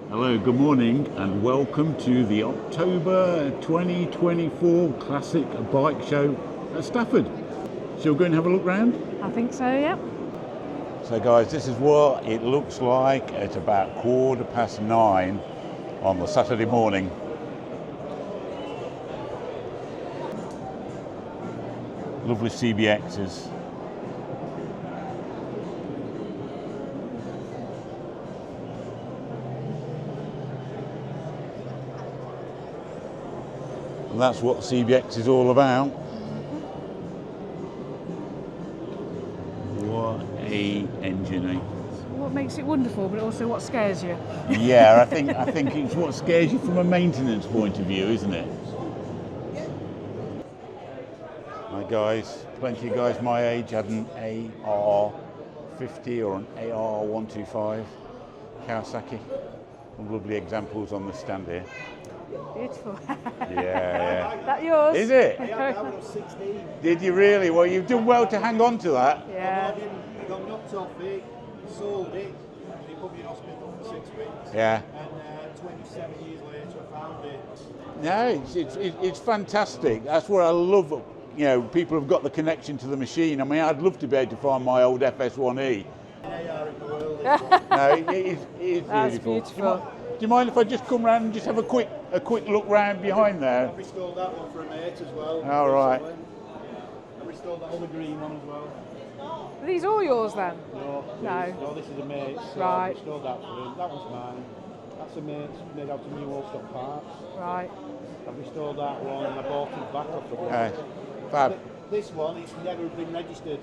Hello, good morning and welcome to the October 2024 Classic Bike Show at Stafford. Shall we go and have a look round? I think so, yeah. So guys, this is what it looks like at about 9:15 on the Saturday morning. Lovely CBXs. And that's what CBX is all about. What a engine, eh? What makes it wonderful, but also what scares you? Yeah, I think it's what scares you from a maintenance point of view, isn't it? My guys, plenty of guys my age had an AR50 or an AR125 Kawasaki. Some lovely examples on the stand here. Beautiful. Yeah. That yours? Is it? Yeah, that was 16. Did you really? Well, you've done well to hang on to that. Yeah. I got knocked off it, sold it, they put me in hospital for 6 weeks. Yeah. And 27 years later I found it. No, it's fantastic. That's what I love. You know, people have got the connection to the machine. I mean, I'd love to be able to find my old FS1-E. AR in the world. No, it's That's beautiful. beautiful. Do you mind if I just come round and just have a quick look round behind there? I restored that one for a mate as well. All right. I restored that other green one as well. Are these all yours then? No, this is a mate's. Right. I restored that for him. That one's mine. That's a mate's made out of new old stock parts. Right. I restored that one and I bought it back off the wall. Fab. This one, it's never been registered.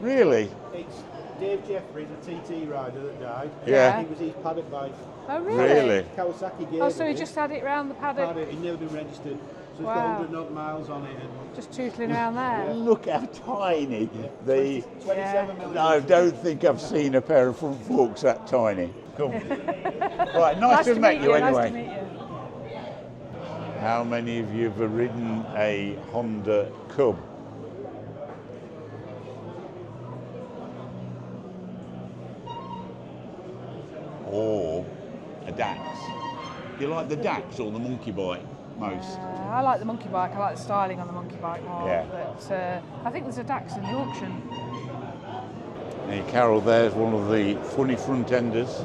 Really? It's Dave Jeffries, the TT rider that died. Yeah. He was his paddock bike. Oh, really? Really? Kawasaki gave Oh, so he it. just had it round the paddock, He'd never been registered. So it's Wow. got 100 odd miles on it. And just tootling around there. Look how tiny the. 27 million. No, I don't think I've seen a pair of front forks that tiny. Come. Right, nice to meet you anyway. Nice to meet you. How many of you have ridden a Honda Cub? Or a Dax? Do you like the Dax or the monkey bike most? I like the monkey bike. I like the styling on the monkey bike more. Yeah. But I think there's a Dax in the auction. Now, Carol, there's one of the funny front enders.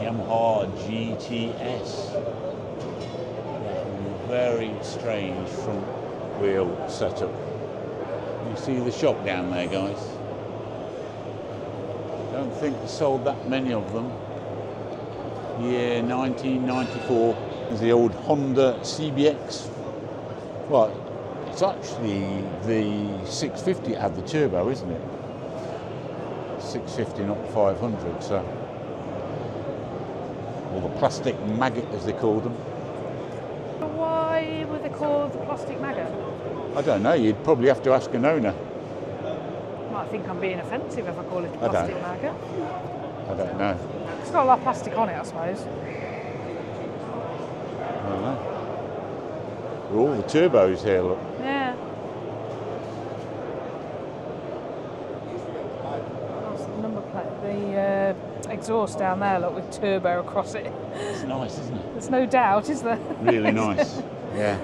Yamaha GTS. Very strange front wheel setup. You see the shop down there, guys. Don't think they sold that many of them. Year 1994. There's the old Honda CBX. Well, it's actually the 650 had the turbo, isn't it? 650, not 500. So, or the plastic Maggot, as they called them. Why were they called the plastic Maggot? I don't know. You'd probably have to ask an owner. Might think I'm being offensive if I call it a I don't. plastic Maggot. I don't know. It's got a lot of plastic on it, I suppose. I don't know. They're all the turbos here, look. Yeah. That's the number plate. The exhaust down there, look, with turbo across it. It's nice, isn't it? There's no doubt, is there? Really nice. Yeah.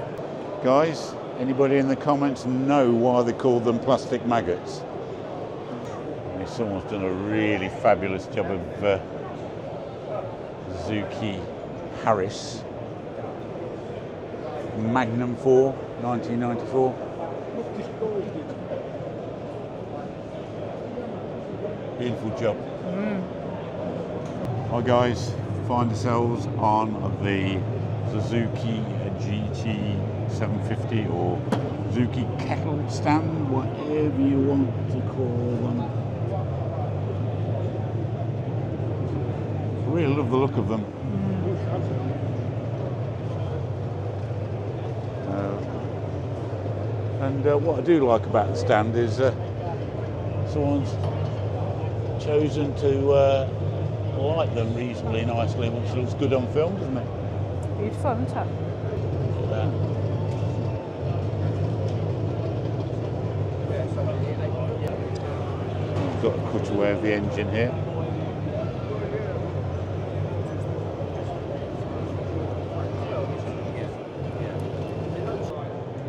Guys, anybody in the comments know why they call them plastic maggots? I mean, someone's done a really fabulous job of Suzuki Harris. Magnum 4, 1994. Beautiful job. Hi guys, find ourselves on the Suzuki GT750 or Suzuki Kettle stand, whatever you want to call them. Really love the look of them. And what I do like about the stand is someone's chosen to light them reasonably nicely, which looks good on film, doesn't it? Beautiful, isn't it? Look at that. We've got a cutaway of the engine here.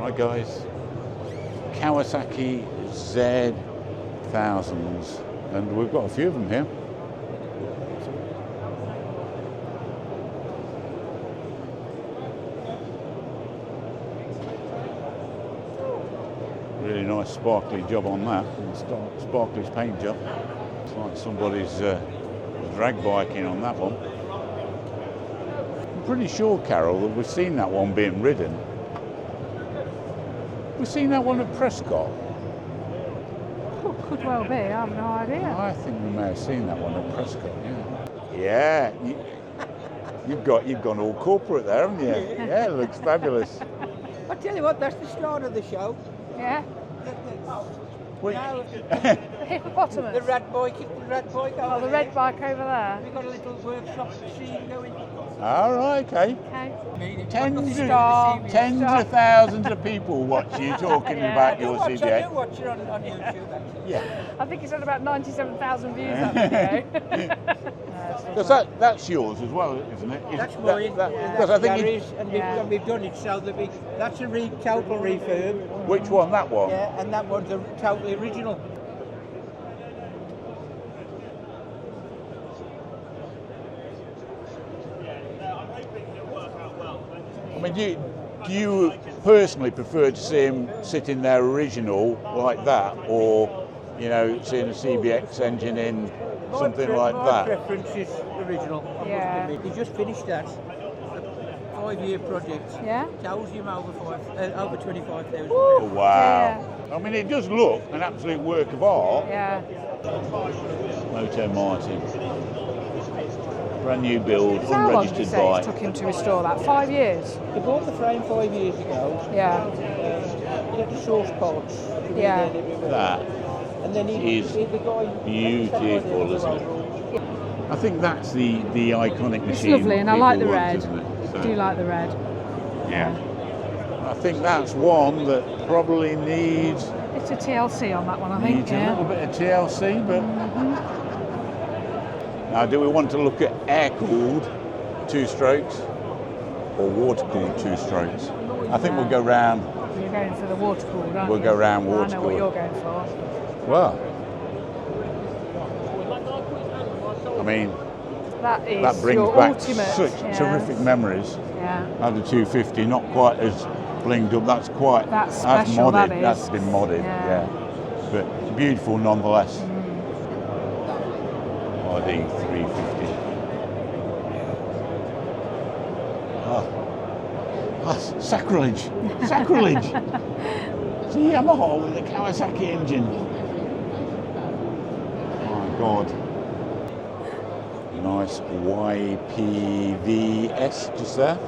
Hi guys, Kawasaki Z1000s, and we've got a few of them here. Really nice sparkly job on that, sparkly paint job. It's like somebody's drag biking on that one. I'm pretty sure, Carol, that we've seen that one being ridden. We've seen that one at Prescott. Oh, could well be, I have no idea. I think we may have seen that one at Prescott, yeah. Yeah, you've gone all corporate there, haven't you? Yeah, it looks fabulous. I tell you what, that's the start of the show. Yeah. Now, The hippopotamus. the red bike over the red bike over there. We've got a little workshop scene going. All right, okay. Okay. Tens Stop. of thousands of people watch you talking Yeah. about I your do watch CBX. it on YouTube, actually. Yeah. I think it's had about 97,000 views, that video. Because that's yours as well, isn't it? That's mine. Because I think Gary's, and we've done it so that that's a total refurb. which one? That one? Yeah, and that one's a totally original. I mean, do you personally prefer to see him sitting there original like that, or seeing a CBX engine in something like My that? preference is original. Yeah. He just finished that. A 5-year project. Yeah? Tells him over 25,000. Oh, wow! Yeah. I mean, it does look an absolute work of art. Yeah. Moto Martin, brand new build, So how long did you unregistered say it bike. took him to restore that? 5 years? He bought the frame 5 years ago. Yeah. He had the source parts. Yeah. That And then is the guy beautiful, isn't it? I think that's the iconic machine. It's lovely, and I like the people want, red. isn't it? I do like the red. Yeah. I think that's one that probably needs It's a TLC on that one, I think. a little bit of TLC, but now do we want to look at air-cooled two-strokes or water-cooled two-strokes? I think we'll go round. You're going for the water cooled, aren't We'll you? go round I know water-cooled. what you're going for. Well, I mean, That is that brings your back ultimate. such yeah. terrific memories. Yeah. Of the 250, not quite as blinged up. That's special, modded. that is. That's been modded. Yeah. But beautiful nonetheless. RD350. Sacrilege! Sacrilege! It's a Yamaha with a Kawasaki engine. My God. Nice YPVS just there.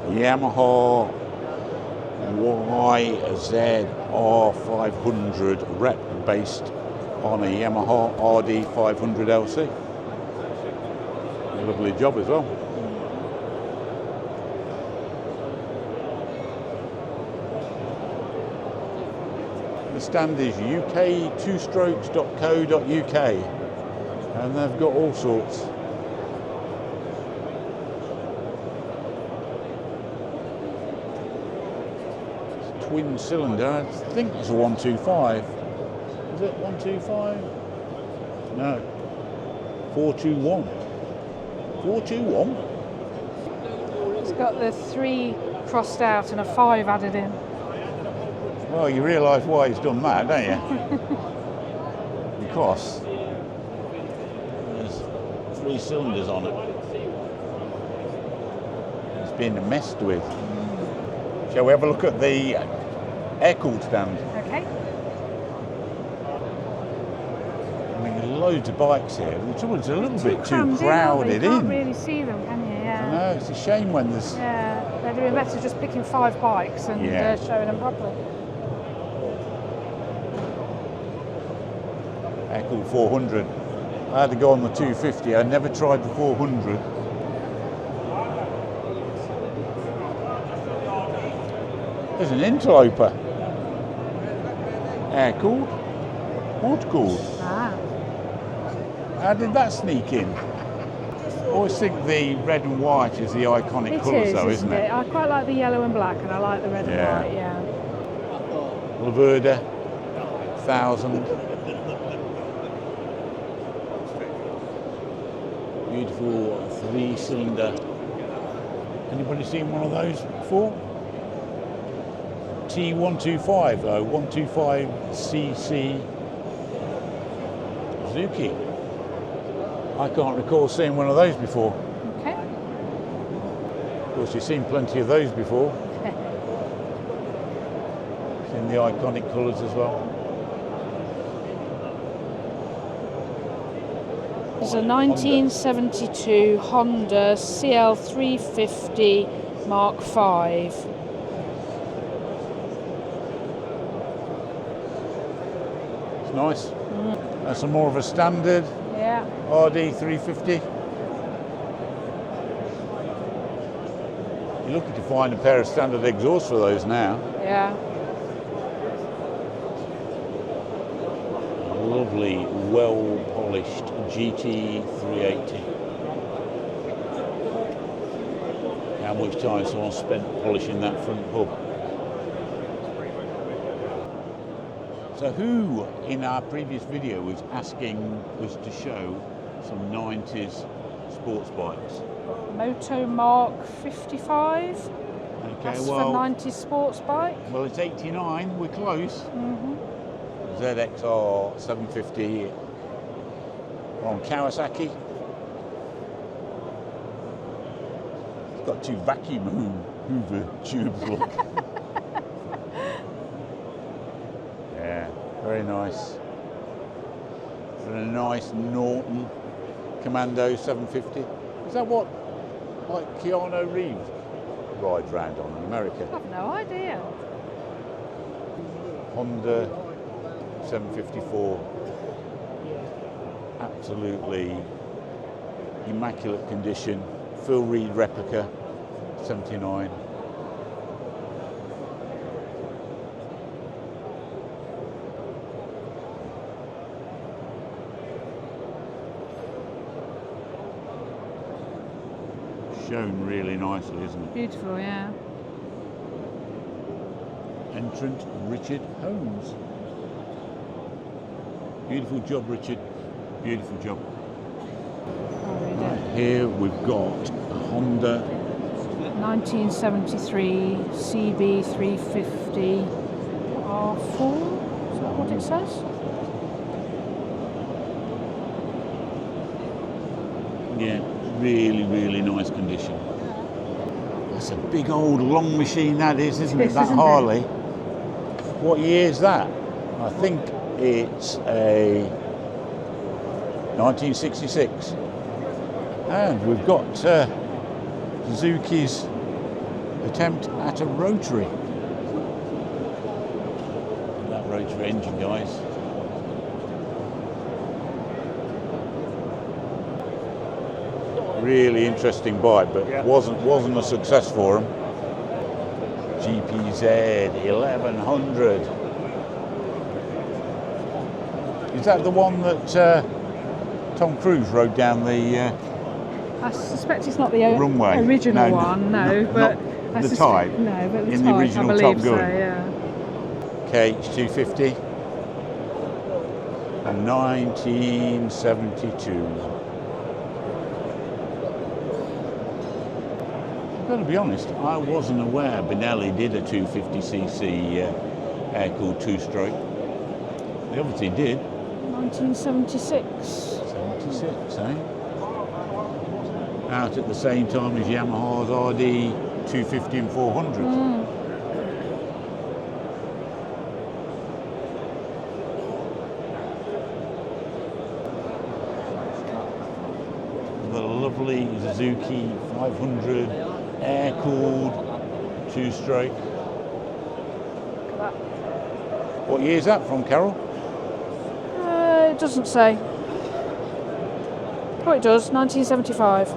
Yamaha YZR500 rep based on a Yamaha RD350LC. Lovely job as well. The stand is uk2strokes.co.uk, and they've got all sorts. Twin cylinder, I think it's a 125. Is it 125? No. 421. 421? It's got the 3 crossed out and a 5 added in. Well, you realise why he's done that, don't you? Because there's 3 cylinders on it. It's been messed with. Shall we have a look at the air-cooled stand? Okay. I mean, there's loads of bikes here. The trouble is, it's a little bit too crammed crowded You can't in. really see them, can you? Yeah. I know, it's a shame when there's... Yeah, they're doing better just picking 5 bikes and Yeah. showing them properly. Air-cooled 400. I had to go on the 250. I never tried the 400. There's an interloper. Air-cooled. Watercourse. Ah. How did that sneak in? I always think the red and white is the iconic colours though, isn't it? I quite like the yellow and black, and I like the red and white, yeah. Laverda 1000. Beautiful 3-cylinder. Anybody seen one of those before? T125 though, 125cc Suzuki. I can't recall seeing one of those before. Okay. Of course, you've seen plenty of those before. In the iconic colours as well. There's a 1972 Honda CL350 Mark V. It's nice. That's a more of a standard RD350. You're looking to find a pair of standard exhausts for those now. Yeah. Lovely, well-polished GT380. How much time someone spent polishing that front hub. So who in our previous video was asking us to show some 90s sports bikes? Moto Mark 55. Okay, That's well, for 90s sports bike. well, it's 89, we're close. Mm-hmm. ZXR 750 from Kawasaki. It's got 2 vacuum hoover tubes, look. Yeah, very nice. And a nice Norton Commando 750. Is that what, like, Keanu Reid rides round on in America? I've no idea. Honda 754, absolutely immaculate condition, full Reid replica, 79. Shown really nicely, isn't it? Beautiful, yeah. Entrant Richard Holmes. Beautiful job, Richard. Beautiful job. Right, here we've got a Honda 1973 CB350 R4. Is that what it says? Yeah, really, really nice condition. That's a big old long machine that is, isn't it? That Harley. What year is that? I think it's a 1966. And we've got Suzuki's attempt at a Rotary. That Rotary engine, guys. Really interesting bike, but wasn't a success for him. GPZ 1100. Is that the one that Tom Cruise rode down the I suspect it's not the runway? original one, no, but not the type. No, but the in type, the original I believe Top Gun. So, yeah. KH250 and 1972. I've got to be honest, I wasn't aware Benelli did a 250cc air-cooled two-stroke. They obviously did. 1976. 76, eh? Out at the same time as Yamaha's RD350 and 400. The lovely Suzuki 500 air-cooled two-stroke. What year is that from, Carol? It doesn't say. Oh, it does. 1975.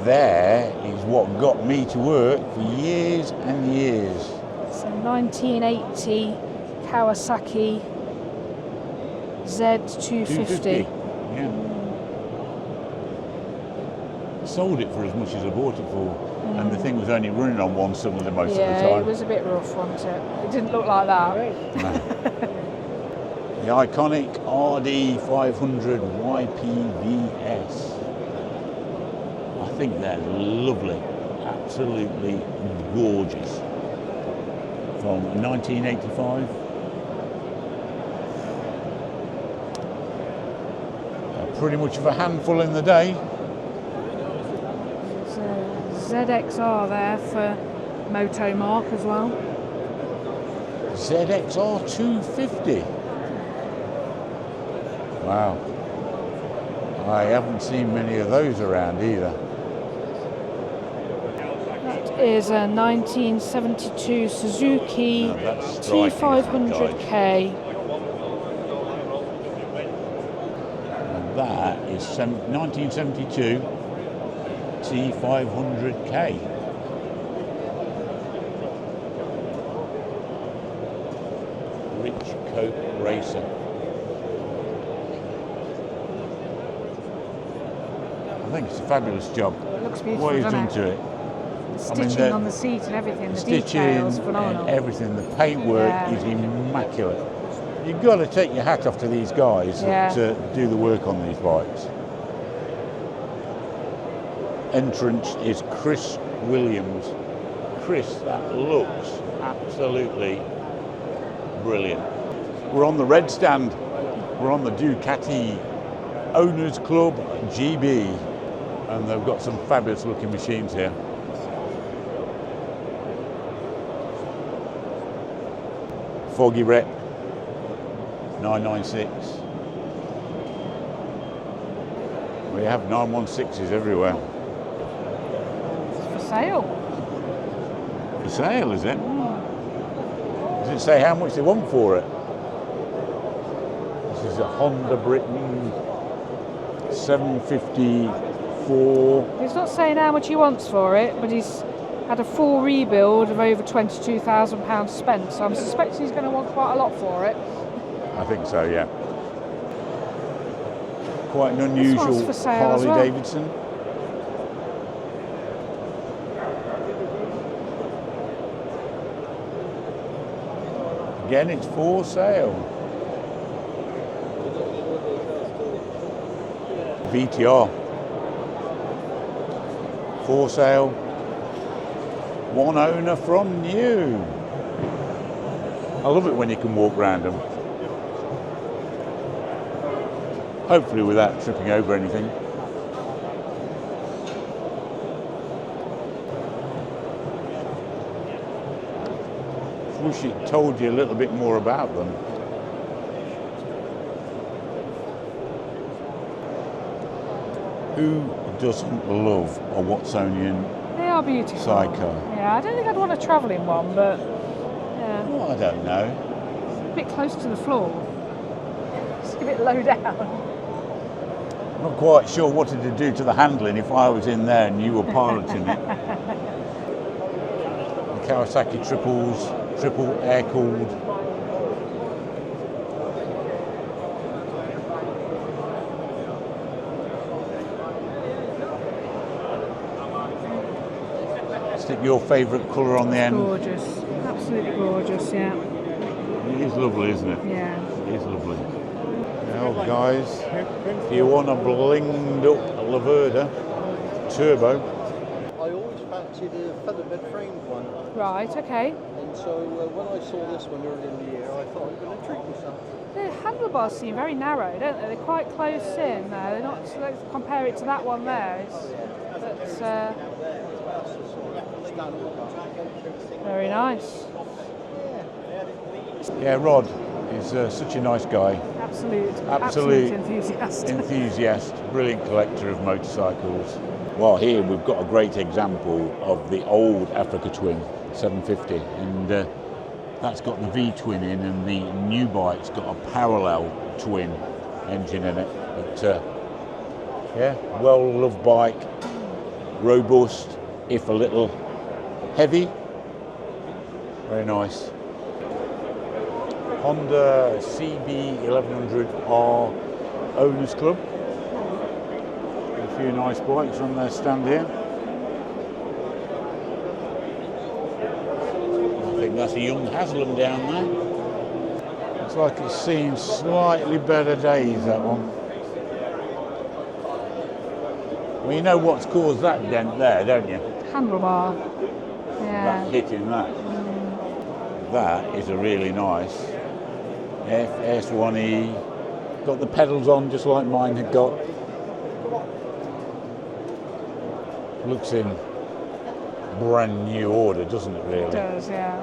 there is what got me to work for years and years. So 1980 Kawasaki Z250. Yeah. Sold it for as much as I bought it for, and the thing was only running on one cylinder most of the time. Yeah, it was a bit rough, wasn't it? It didn't look like that. No. The iconic RD500 YPVS. I think they're lovely, absolutely gorgeous. From 1985. Pretty much of a handful in the day. There's a ZXR there for Moto Mark as well. ZXR 250. Wow. I haven't seen many of those around either. That is a 1972 Suzuki T500K. That is 1972 T500K. Rich Coat Racer. I think it's a fabulous job. It looks beautiful, What he's doesn't done it? to it. The stitching on the seat and everything, the stitching details, phenomenal. and everything. The paintwork is immaculate. You've got to take your hat off to these guys to do the work on these bikes. Entrance is Chris Williams. Chris, that looks absolutely brilliant. We're on the red stand. We're on the Ducati Owners Club GB, and they've got some fabulous looking machines here. Foggy Rep 996. We have 916s everywhere. It's for sale. For sale, is it? Does it say how much they want for it? This is a Honda Britain 754. He's not saying how much he wants for it, but he's had a full rebuild of over £22,000 spent, so I'm suspecting he's going to want quite a lot for it. I think so, yeah. Quite an unusual Harley Davidson. Again, it's for sale. VTR. For sale. One owner from new. I love it when you can walk around them. Hopefully without tripping over anything. Wish it told you a little bit more about them. Who doesn't love a Watsonian They are beautiful. Sidecar? Yeah, I don't think I'd want to travel in one, but yeah. Well, I don't know. A bit close to the floor. Just a bit low down. I'm not quite sure what it would do to the handling if I was in there and you were piloting it. The Kawasaki triples, triple air-cooled. Stick your favourite colour on the end. Gorgeous, absolutely gorgeous, yeah. It is lovely, isn't it? Yeah. It is lovely. Well, guys, if you want a blinged up Laverda turbo. I always fancied a featherbed framed one. Right, okay. And so when I saw this one earlier in the year, I thought I'm going to treat myself. The handlebars seem very narrow, don't they? They're quite close in there. They're not, so let's compare it to that one there. It's very nice. Yeah, Rod is such a nice guy. Absolute enthusiast. Enthusiast, brilliant collector of motorcycles. Well, here we've got a great example of the old Africa Twin 750, and that's got the V-twin in, and the new bike's got a parallel twin engine in it. But yeah, well-loved bike. robust, if a little heavy. Very nice. Honda CB1100R Owners Club. A few nice bikes on their stand here. I think that's a young Haslam down there. Looks like it's seen slightly better days, that one. Well, you know what's caused that dent there, don't you? Handlebar. Yeah. That hitting that. That is a really nice FS1-E. Got the pedals on just like mine had got. Looks in brand new order, doesn't it, really? It does, yeah.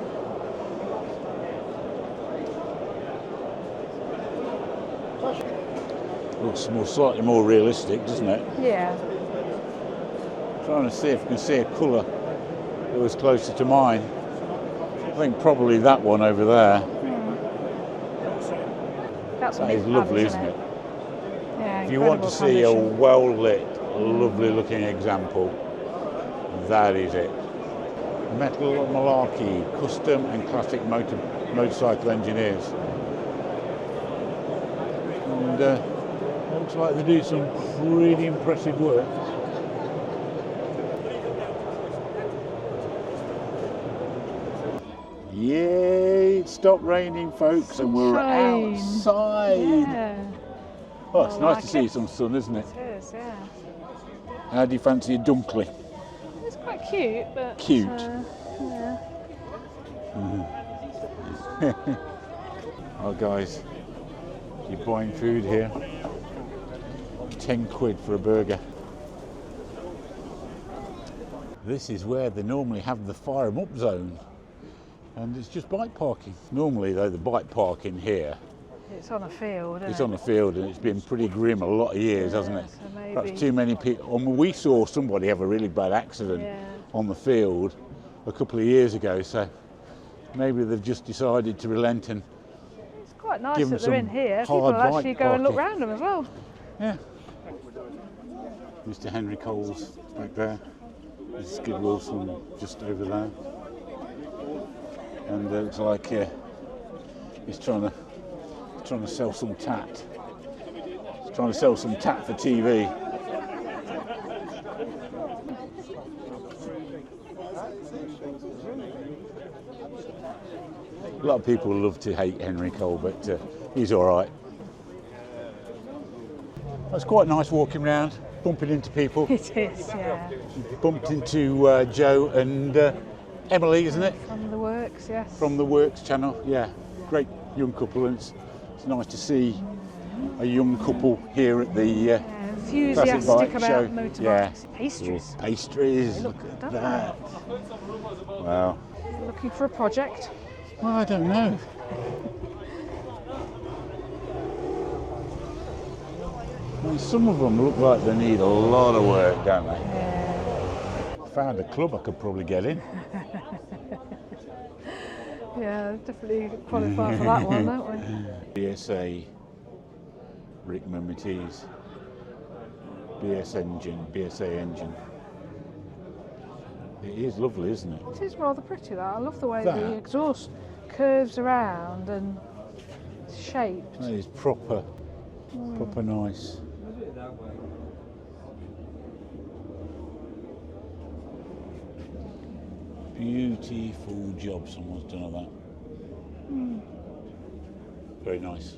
Looks slightly more realistic, doesn't it? Yeah. Trying to see if I can see a colour that was closer to mine. I think probably that one over there. That's That is lovely, isn't it? Yeah. If you want to see a well-lit, lovely-looking example, that is it. Metal Malarkey, custom and classic motorcycle engineers. And looks like they do some pretty impressive work. Yay, it stopped raining, folks, and we're outside. Yeah. Oh, it's nice to see some sun, isn't it? It is, yeah. How do you fancy a dunkly? It's quite cute, but... Cute. Yeah. Oh, guys, you're buying food here. 10 quid for a burger. This is where they normally have the fire 'em up zone. And it's just bike parking. Normally, though, the bike parking here, It's on a field, it's on the field, and it's been pretty grim a lot of years, hasn't it? So maybe... Perhaps too many people. We saw somebody have a really bad accident on the field a couple of years ago, so maybe they've just decided to relent and It's quite nice give them that they're in some here. People hard will actually bike go and look parking. round them as well. Yeah. Mr. Henry Coles back there. There's Skid Wilson just over there. And it looks like he's trying to sell some tat. He's trying to sell some tat for TV. A lot of people love to hate Henry Cole, but he's all right. It's quite nice walking around, bumping into people. It is, yeah. Bumped into Joe and Emily, isn't it? From the works, yes. From the Works channel, yeah. Great young couple, and it's nice to see a young couple here at the enthusiastic bike about show. motorbikes. Yeah. Pastries. Ooh, pastries, They look look at good, that. Wow. Looking for a project? Well, I don't know. I mean, some of them look like they need a lot of work, don't they? Yeah. Found a club I could probably get in. Yeah, definitely qualify for that one, don't we? BSA Rickman Mateise. BSA engine. It is lovely, isn't it? It is rather pretty, that. I love the way That? the exhaust curves around and it's shaped. That is proper nice. Beautiful job someone's done of that. Very nice.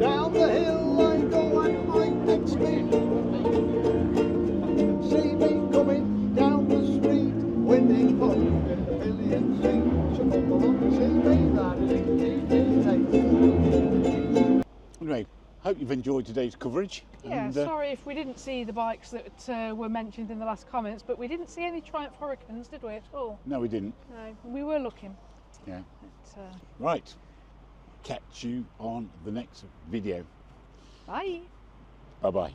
Down the hill I go at my next speed. See me coming down the street, winning clothes in the billion seat. So come along and see me, that is Anyway, hope you've enjoyed today's coverage. Yeah, And, sorry if we didn't see the bikes that were mentioned in the last comments, but we didn't see any Triumph Hurricanes, did we, at all? No, we didn't. No, we were looking. Yeah. But, Right. Catch you on the next video. bye. Bye-bye.